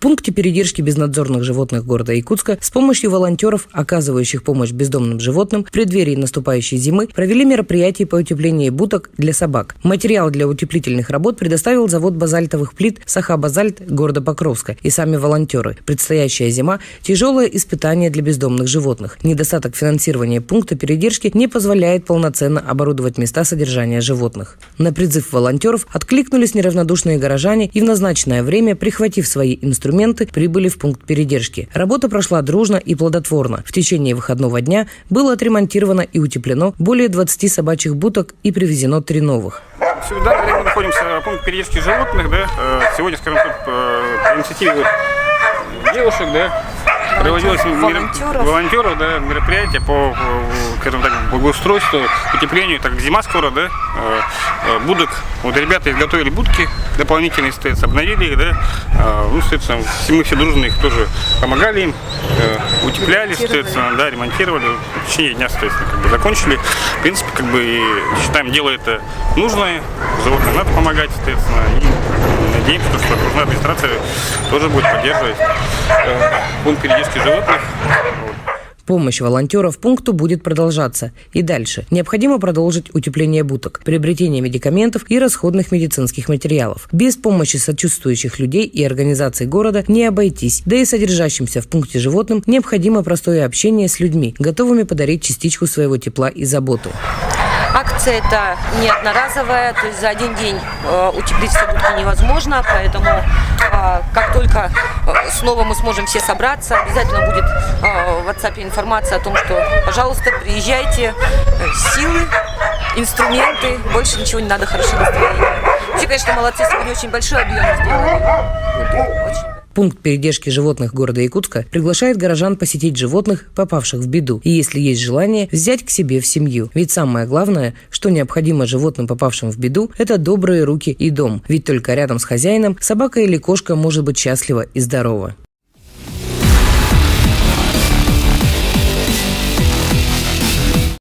пункте передержки безнадзорных животных города Якутска с помощью волонтеров, оказывающих помощь бездомным животным, в преддверии наступающей зимы провели мероприятие по утеплению будок для собак. Материал для утеплительных работ предоставил завод базальтовых плит «Саха-Базальт» города Покровска и сами волонтеры. Предстоящая зима – тяжелое испытание для бездомных животных. Недостаток финансирования пункта передержки не позволяет полноценно оборудовать места содержания животных. На призыв волонтеров откликнулись неравнодушные горожане и в назначенное время, прихватив свои инструменты, прибыли в пункт передержки. Работа прошла дружно и плодотворно. В течение выходного дня было отремонтировано и утеплено более 20 собачьих будок и привезено 3 новых. В данное время мы находимся в пункте передержки животных. Сегодня, скажем так, по инициативе девушек, проводилось волонтеров, мероприятие по, скажем так, благоустройству, утеплению, так как зима скоро, будок. Вот ребята изготовили будки дополнительные, обновили их, мы все дружно их тоже помогали им, утепляли, ремонтировали, в течение дня, закончили. В принципе, и считаем, дело это нужное, животным надо помогать, и надеемся, что окружная администрация тоже будет поддерживать пункт передержки животных. Помощь волонтеров пункту будет продолжаться и дальше. Необходимо продолжить утепление будок, приобретение медикаментов и расходных медицинских материалов. Без помощи сочувствующих людей и организаций города не обойтись. Да и содержащимся в пункте животным необходимо простое общение с людьми, готовыми подарить частичку своего тепла и заботы. Акция это не одноразовая, то есть за один день утеплить все будки невозможно, поэтому как только снова мы сможем все собраться, обязательно будет в WhatsApp информация о том, что, пожалуйста, приезжайте, силы, инструменты, больше ничего не надо, хорошее настроение. Вообще, конечно, молодцы, сегодня очень большой объем сделали. Пункт передержки животных города Якутска приглашает горожан посетить животных, попавших в беду, и, если есть желание, взять к себе в семью. Ведь самое главное, что необходимо животным, попавшим в беду, это добрые руки и дом. Ведь только рядом с хозяином собака или кошка может быть счастлива и здорова.